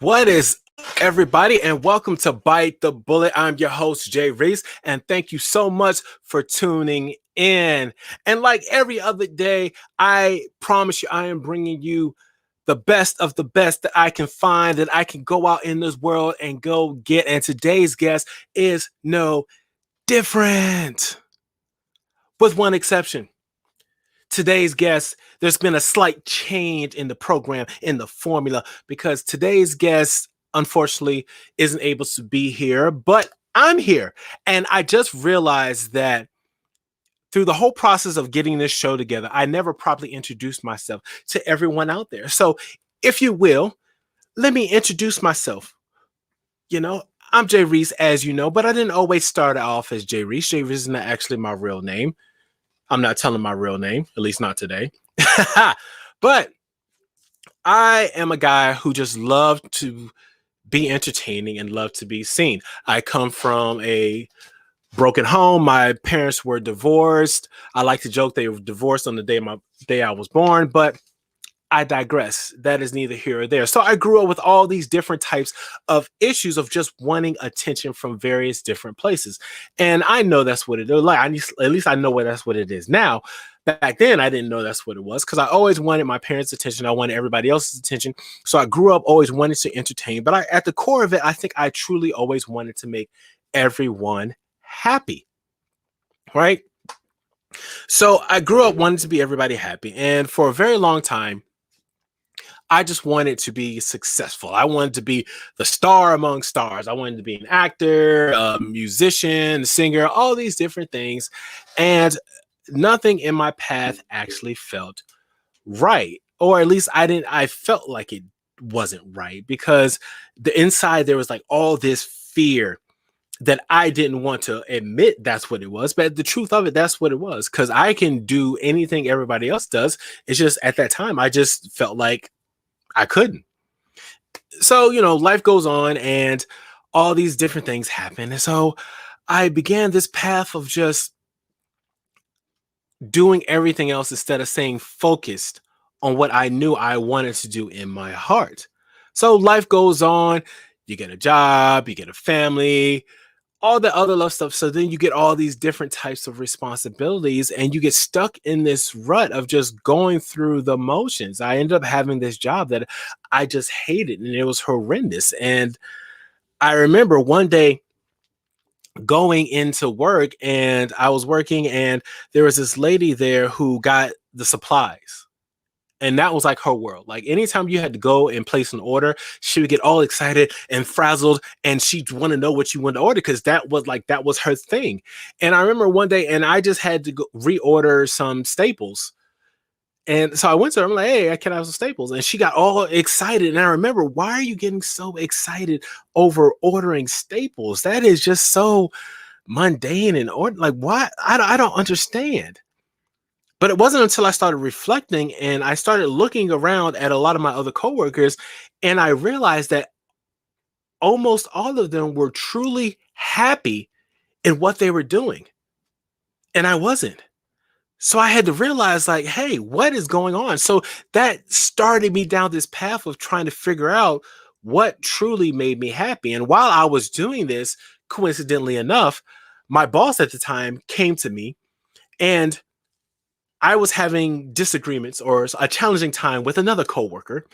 What is everybody, and welcome to Bite the Bullet. I'm your host, Jay Reace, and thank you so much for tuning in. And like every other day, I promise you, I am bringing you the best of the best that I can find, that I can go out in this world and go get. And today's guest is no different, with one exception. Today's guest, there's been a slight change in the program, in the formula, because today's guest, unfortunately, isn't able to be here, but I'm here. And I just realized that through the whole process of getting this show together, I never properly introduced myself to everyone out there. So, if you will, let me introduce myself. You know, I'm Jay Reese, as you know, but I didn't always start off as Jay Reese. Jay Reese is not actually my real name. I'm not telling my real name, at least not today. But I am a guy who just loved to be entertaining and love to be seen. I come from a broken home. My parents were divorced. I like to joke they were divorced on the day I was born, but I digress. That is neither here or there. So I grew up with all these different types of issues of just wanting attention from various different places. And I know that's what it is. Like, at least I know what that's what it is now. Back then, I didn't know that's what it was because I always wanted my parents' attention. I wanted everybody else's attention. So I grew up always wanting to entertain. But at the core of it, I think I truly always wanted to make everyone happy. Right? So I grew up wanting to be everybody happy. And for a very long time, I just wanted to be successful. I wanted to be the star among stars. I wanted to be an actor, a musician, a singer, all these different things. And nothing in my path actually felt right. Or at least I felt like it wasn't right because the inside there was like all this fear that I didn't want to admit that's what it was. But the truth of it, that's what it was. Because I can do anything everybody else does. It's just at that time, I just felt like I couldn't. So, life goes on and all these different things happen. And so I began this path of just doing everything else instead of staying focused on what I knew I wanted to do in my heart. So life goes on. You get a job, you get a family, all the other love stuff. So then you get all these different types of responsibilities and you get stuck in this rut of just going through the motions. I ended up having this job that I just hated and it was horrendous. And I remember one day going into work and I was working and there was this lady there who got the supplies. And that was like her world. Like anytime you had to go and place an order, she would get all excited and frazzled and she'd want to know what you wanted to order because that was her thing. And I remember one day and I just had to go reorder some staples. And so I went to her, I'm like, hey, can I have some staples? And she got all excited. And I remember, why are you getting so excited over ordering staples? That is just so mundane and like, why? I don't understand. But it wasn't until I started reflecting and I started looking around at a lot of my other coworkers, and I realized that almost all of them were truly happy in what they were doing. And I wasn't. So I had to realize, like, hey, what is going on? So that started me down this path of trying to figure out what truly made me happy. And while I was doing this, coincidentally enough, my boss at the time came to me and I was having disagreements or a challenging time with another coworker.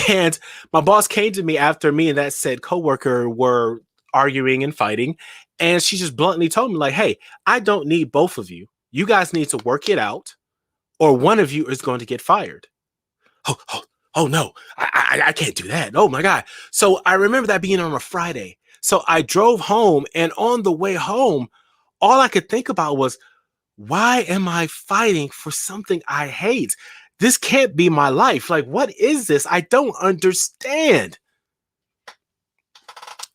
And my boss came to me after me and that said coworker were arguing and fighting. And she just bluntly told me, like, hey, I don't need both of you. You guys need to work it out, or one of you is going to get fired. Oh no, I can't do that. Oh my God. So I remember that being on a Friday. So I drove home, and on the way home, all I could think about was, why am I fighting for something I hate? This can't be my life. Like, what is this? I don't understand.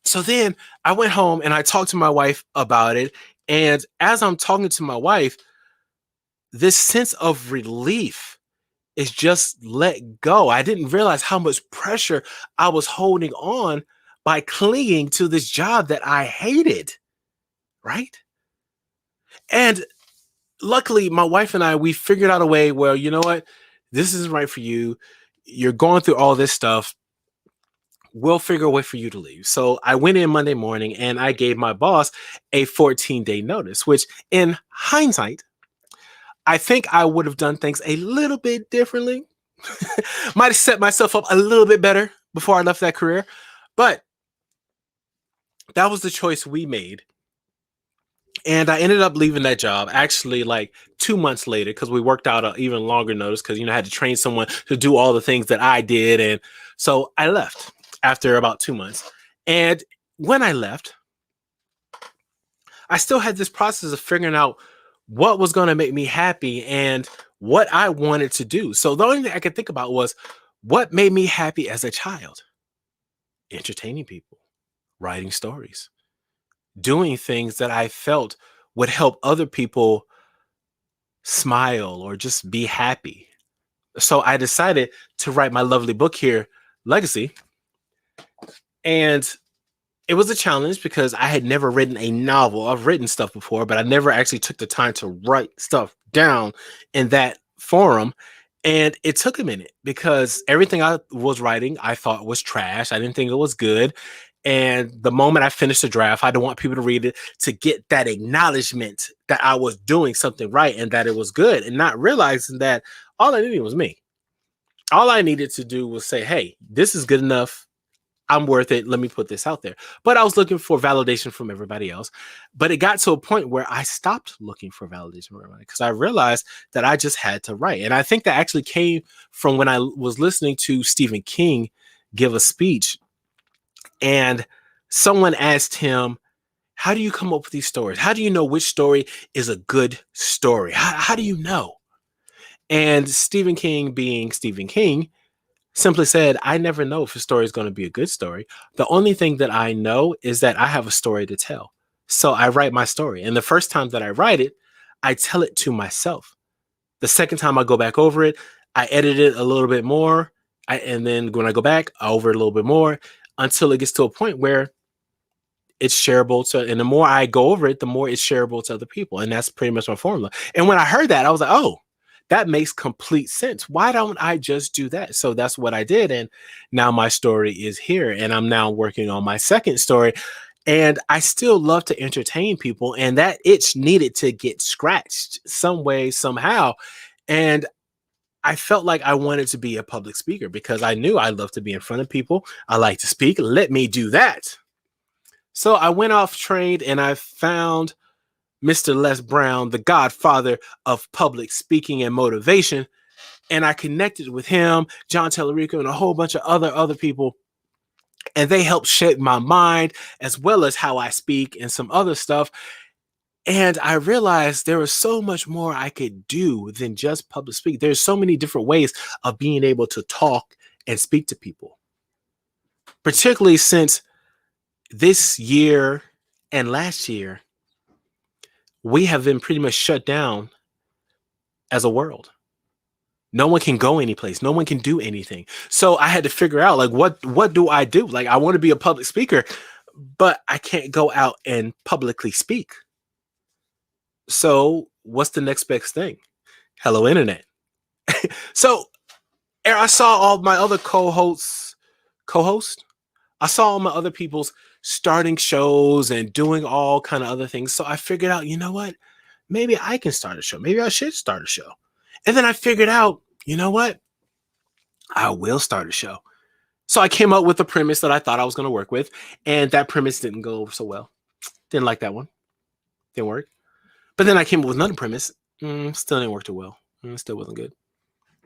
So then I went home and I talked to my wife about it. And as I'm talking to my wife, this sense of relief is just let go. I didn't realize how much pressure I was holding on by clinging to this job that I hated. Right? And luckily, my wife and I, we figured out a way where, you know what, this isn't right for you. You're going through all this stuff. we'll figure a way for you to leave. So I went in Monday morning and I gave my boss a 14-day notice, which in hindsight, I think I would have done things a little bit differently. Might have set myself up a little bit better before I left that career. But that was the choice we made. And I ended up leaving that job actually like 2 months later because we worked out an even longer notice because, I had to train someone to do all the things that I did. And so I left after about 2 months. And when I left, I still had this process of figuring out what was going to make me happy and what I wanted to do. So the only thing I could think about was what made me happy as a child: entertaining people, writing stories, doing things that I felt would help other people smile or just be happy. So I decided to write my lovely book here, Legacy. And it was a challenge because I had never written a novel. I've written stuff before, but I never actually took the time to write stuff down in that forum. And it took a minute because everything I was writing, I thought was trash. I didn't think it was good. And the moment I finished the draft, I didn't want people to read it to get that acknowledgement that I was doing something right and that it was good, and not realizing that all I needed was me. All I needed to do was say, hey, this is good enough. I'm worth it. Let me put this out there. But I was looking for validation from everybody else. But it got to a point where I stopped looking for validation from everybody because I realized that I just had to write. And I think that actually came from when I was listening to Stephen King give a speech, and someone asked him, how do you come up with these stories? How do you know which story is a good story? How do you know? And Stephen King, being Stephen King, simply said, I never know if a story is going to be a good story. The only thing that I know is that I have a story to tell. So I write my story. And the first time that I write it, I tell it to myself. The second time I go back over it, I edit it a little bit more. And then when I go back, I over it a little bit more until it gets to a point where it's shareable to, and the more I go over it, the more it's shareable to other people. And that's pretty much my formula. And when I heard that, I was like, oh, that makes complete sense. Why don't I just do that? So that's what I did. And now my story is here, and I'm now working on my second story. And I still love to entertain people, and that itch needed to get scratched some way, somehow. And I felt like I wanted to be a public speaker because I knew I love to be in front of people. I like to speak. Let me do that. So I went off, trained, and I found Mr. Les Brown, the godfather of public speaking and motivation. And I connected with him, John Tellerico, and a whole bunch of other people. And they helped shape my mind as well as how I speak and some other stuff. And I realized there was so much more I could do than just public speak. There's so many different ways of being able to talk and speak to people, particularly since this year and last year, we have been pretty much shut down as a world. No one can go anyplace. No one can do anything. So I had to figure out, like, what do I do? Like, I want to be a public speaker, but I can't go out and publicly speak. So what's the next best thing? Hello, internet. So I saw all my other co-host. I saw all my other people's starting shows and doing all kind of other things. So I figured out, you know what? Maybe I can start a show. Maybe I should start a show. And then I figured out, you know what? I will start a show. So I came up with a premise that I thought I was going to work with. And that premise didn't go over so well. Didn't like that one. Didn't work. But then I came up with another premise. Still didn't work too well. Still wasn't good.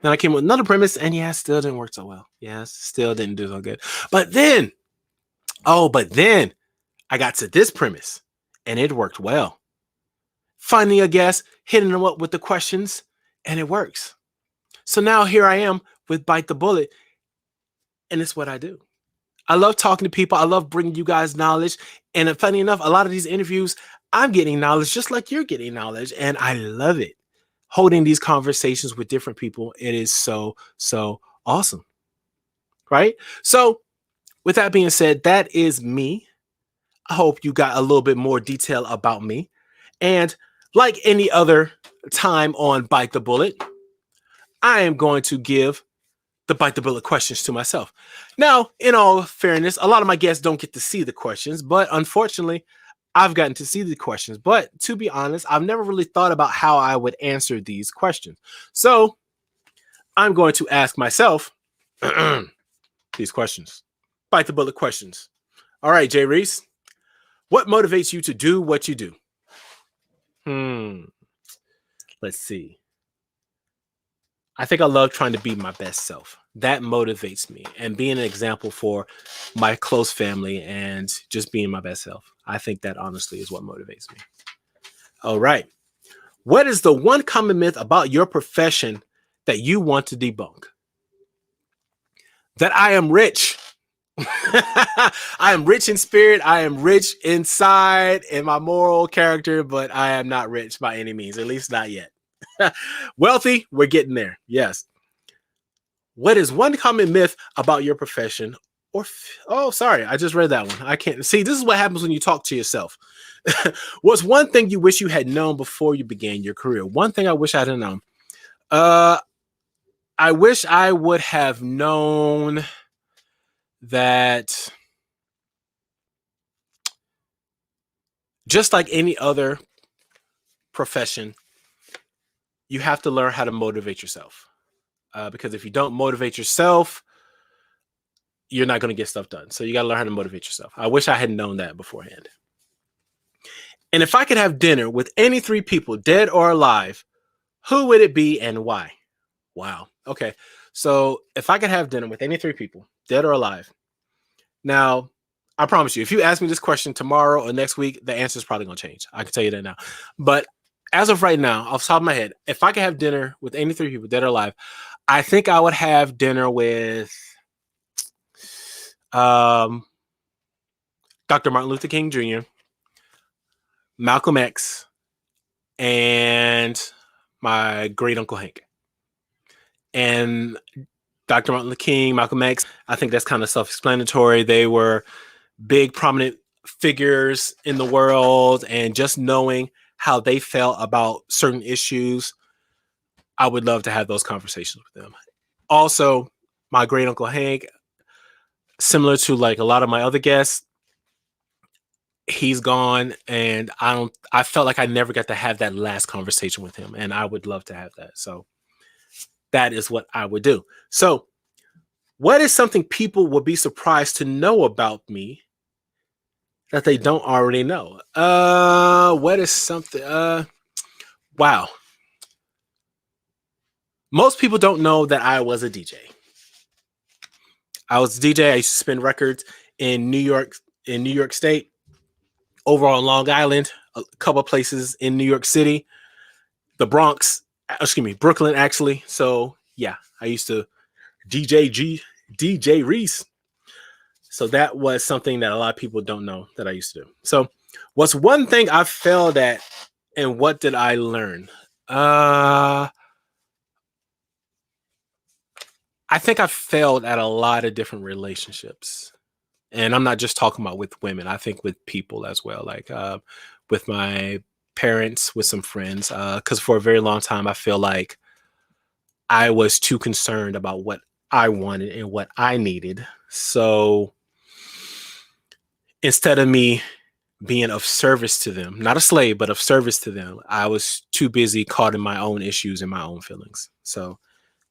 Then I came up with another premise. And yeah, still didn't work so well. Yeah, still didn't do so good. But then I got to this premise. And it worked well. Finding a guest, hitting them up with the questions, and it works. So now here I am with Bite the Bullet, and it's what I do. I love talking to people. I love bringing you guys knowledge. And funny enough, a lot of these interviews, I'm getting knowledge just like you're getting knowledge, and I love it. Holding these conversations with different people, it is so awesome, right? So with that being said, that is me. I hope you got a little bit more detail about me. And like any other time on Bite the Bullet, I am going to give the bite the bullet questions to myself. Now, in all fairness, a lot of my guests don't get to see the questions, but unfortunately, I've gotten to see the questions. But to be honest, I've never really thought about how I would answer these questions. So I'm going to ask myself these questions. Bite the bullet questions. All right, Jay Reese, what motivates you to do what you do? Let's see. I think I love trying to be my best self. That motivates me, and being an example for my close family and just being my best self. I think that honestly is what motivates me. All right. What is the one common myth about your profession that you want to debunk? That I am rich. I am rich in spirit. I am rich inside in my moral character, but I am not rich by any means, at least not yet. Wealthy, we're getting there. Yes. What is one common myth about your profession? Oh, sorry, I just read that one. I can't see. This is what happens when you talk to yourself. What's one thing you wish you had known before you began your career? One thing I wish I had known. I wish I would have known that just like any other profession, you have to learn how to motivate yourself. Because if you don't motivate yourself, you're not going to get stuff done. So you got to learn how to motivate yourself. I wish I had known that beforehand. And if I could have dinner with any three people, dead or alive, who would it be and why? Wow. Okay. So if I could have dinner with any three people, dead or alive. Now, I promise you, if you ask me this question tomorrow or next week, the answer is probably going to change. I can tell you that now. But as of right now, off the top of my head, if I could have dinner with any three people, dead or alive, I think I would have dinner with Dr. Martin Luther King Jr., Malcolm X, and my great uncle Hank. And Dr. Martin Luther King, Malcolm X, I think that's kind of self-explanatory. They were big, prominent figures in the world, and just knowing how they felt about certain issues, I would love to have those conversations with them. Also, my great uncle Hank, similar to like a lot of my other guests, he's gone, and I felt like I never got to have that last conversation with him, and I would love to have that. So that is what I would do. So what is something people would be surprised to know about me that they don't already know? What is something? Wow. Most people don't know that I was a DJ. I was a DJ. I used to spin records in New York State, over on Long Island, a couple of places in New York City, the Bronx, Brooklyn, actually. So yeah, I used to DJ Reace. So that was something that a lot of people don't know that I used to do. So what's one thing I failed at, and what did I learn? I think I failed at a lot of different relationships. And I'm not just talking about with women. I think with people as well, like with my parents, with some friends. Because for a very long time, I feel like I was too concerned about what I wanted and what I needed. So instead of me being of service to them, not a slave, but of service to them, I was too busy caught in my own issues and my own feelings. So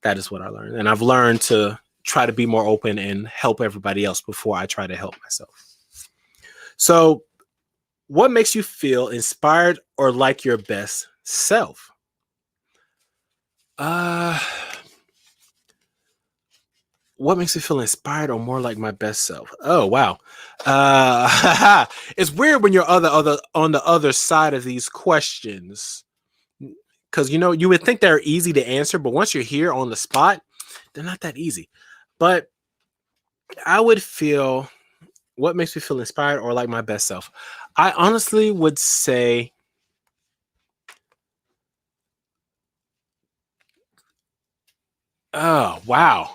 that is what I learned. And I've learned to try to be more open and help everybody else before I try to help myself. So what makes you feel inspired or like your best self? What makes me feel inspired or more like my best self? Oh, wow. It's weird when you're on the other side of these questions, because, you know, you would think they're easy to answer, but once you're here on the spot, they're not that easy. But I would feel, what makes me feel inspired or like my best self? I honestly would say oh, wow.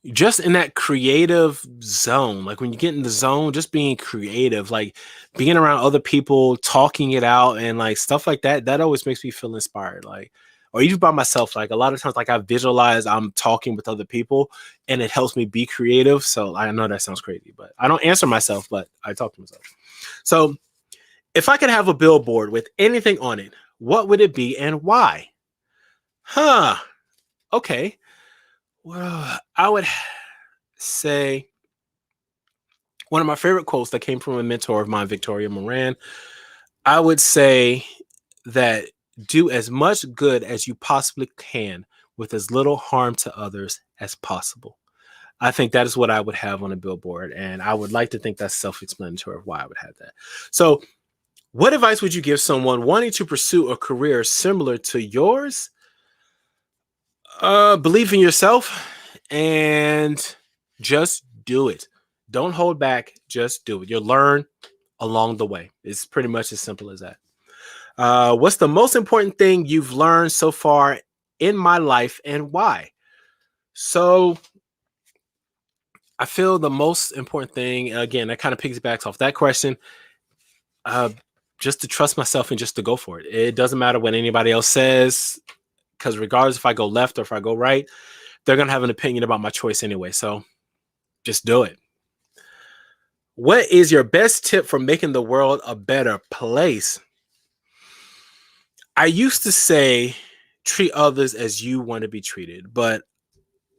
Just in that creative zone, like when you get in the zone, just being creative, like being around other people, talking it out, and like stuff like that, that always makes me feel inspired. Like or even by myself. Like a lot of times, like I visualize I'm talking with other people and it helps me be creative. So I know that sounds crazy, but I don't answer myself, but I talk to myself. So if I could have a billboard with anything on it, what would it be and why? Huh. Okay. Well, I would say one of my favorite quotes that came from a mentor of mine, Victoria Moran. I would say that do as much good as you possibly can with as little harm to others as possible. I think that is what I would have on a billboard. And I would like to think that's self-explanatory of why I would have that. So what advice would you give someone wanting to pursue a career similar to yours? Believe in yourself and just do it. Don't hold back. Just do it. You'll learn along the way. It's pretty much as simple as that. What's the most important thing you've learned so far in my life and why? So I feel the most important thing, again, that kind of piggybacks off that question, uh, just to trust myself and just to go for it. It doesn't matter what anybody else says, because regardless if I go left or if I go right, they're going to have an opinion about my choice anyway. So just do it. What is your best tip for making the world a better place? I used to say treat others as you want to be treated, but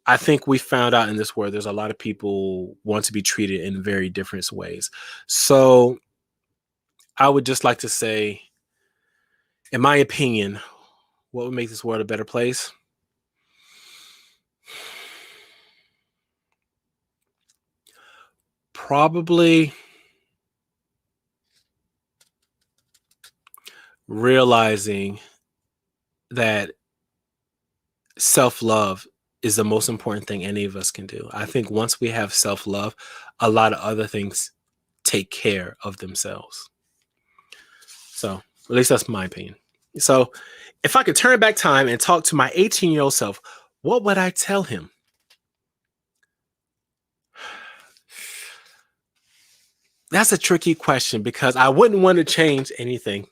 I think we found out in this world there's a lot of people want to be treated in very different ways. So I would just like to say, in my opinion, what would make this world a better place? Probably realizing that self-love is the most important thing any of us can do. I think once we have self-love, a lot of other things take care of themselves. So at least that's my opinion. So if I could turn back time and talk to my 18-year-old self, what would I tell him? That's a tricky question because I wouldn't want to change anything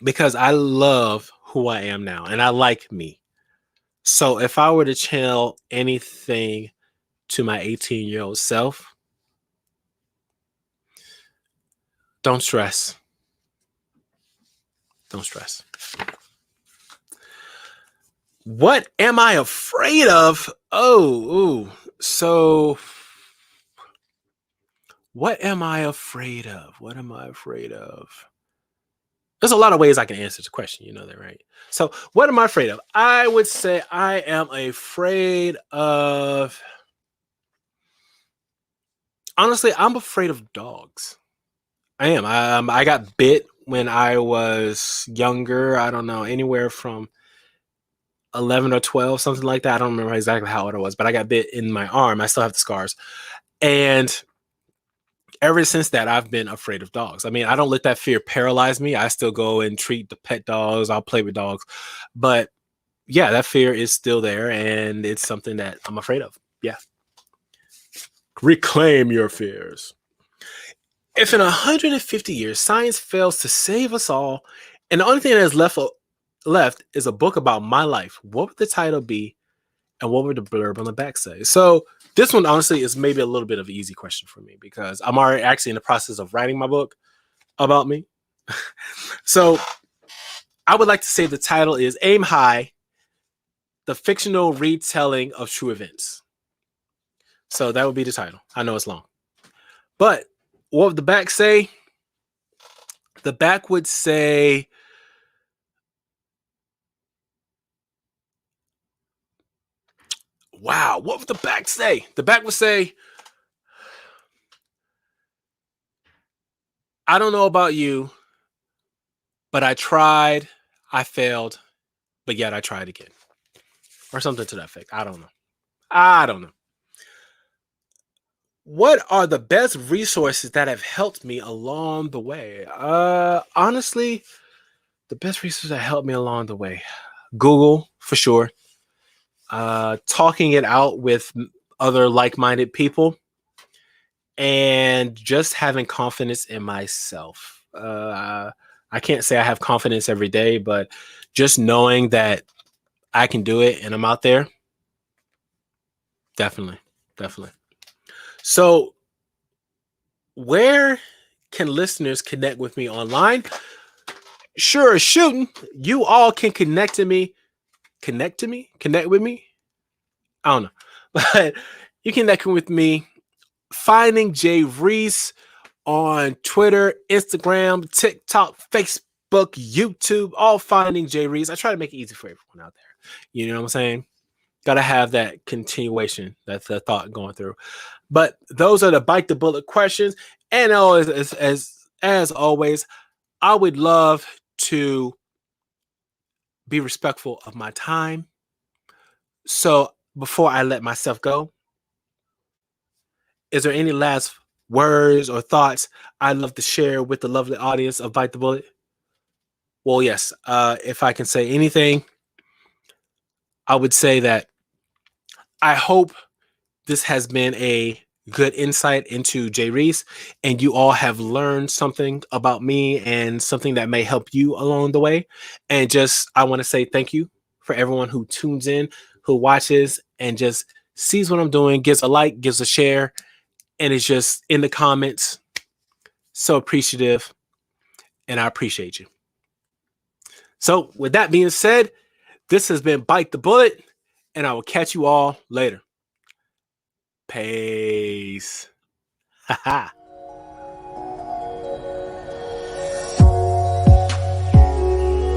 because I love who I am now and I like me. So if I were to tell anything to my 18-year-old self, don't stress. Don't stress. What am I afraid of? So what am I afraid of? What am I afraid of? There's a lot of ways I can answer the question. You know that, right? So what am I afraid of? I would say I am afraid of, honestly, I'm afraid of dogs. I am. I got bit when I was younger. I don't know, anywhere from 11 or 12, something like that. I don't remember exactly how old I was, but I got bit in my arm. I still have the scars. And ever since that, I've been afraid of dogs. I mean, I don't let that fear paralyze me. I still go and treat the pet dogs. I'll play with dogs. But yeah, that fear is still there. And it's something that I'm afraid of. Yeah. Reclaim your fears. If in 150 years science fails to save us all, and the only thing that is left is a book about my life, what would the title be, and what would the blurb on the back say? So this one, honestly, is maybe a little bit of an easy question for me because I'm already actually in the process of writing my book about me. So I would like to say the title is Aim High, the fictional retelling of true events. So that would be the title. I know it's long. But what would the back say? The back would say, wow, what would the back say? The back would say, I don't know about you, but I tried, I failed, but yet I tried again. Or something to that effect. I don't know. I don't know. What are the best resources that have helped me along the way? Honestly, the best resources that helped me along the way. Google, for sure. Talking it out with other like-minded people and just having confidence in myself. I can't say I have confidence every day, but just knowing that I can do it and I'm out there, definitely, definitely. So, where can listeners connect with me online? Sure, shooting. You all can connect with me. I don't know, but you can connect with me finding Jay Reace on Twitter, Instagram, TikTok, Facebook, YouTube, all finding Jay Reace. I try to make it easy for everyone out there. You know what I'm saying? Got to have that continuation. That's the thought going through. But those are the bite the bullet questions. And always, as always, I would love to be respectful of my time. So before I let myself go, is there any last words or thoughts I'd love to share with the lovely audience of Bite the Bullet? Well, yes. If I can say anything, I would say that I hope this has been a good insight into Jay Reese, and you all have learned something about me and something that may help you along the way. And just, I want to say thank you for everyone who tunes in, who watches, and just sees what I'm doing, gives a like, gives a share, and is just in the comments. So appreciative, and I appreciate you. So, with that being said, this has been Bite the Bullet, and I will catch you all later. Peace.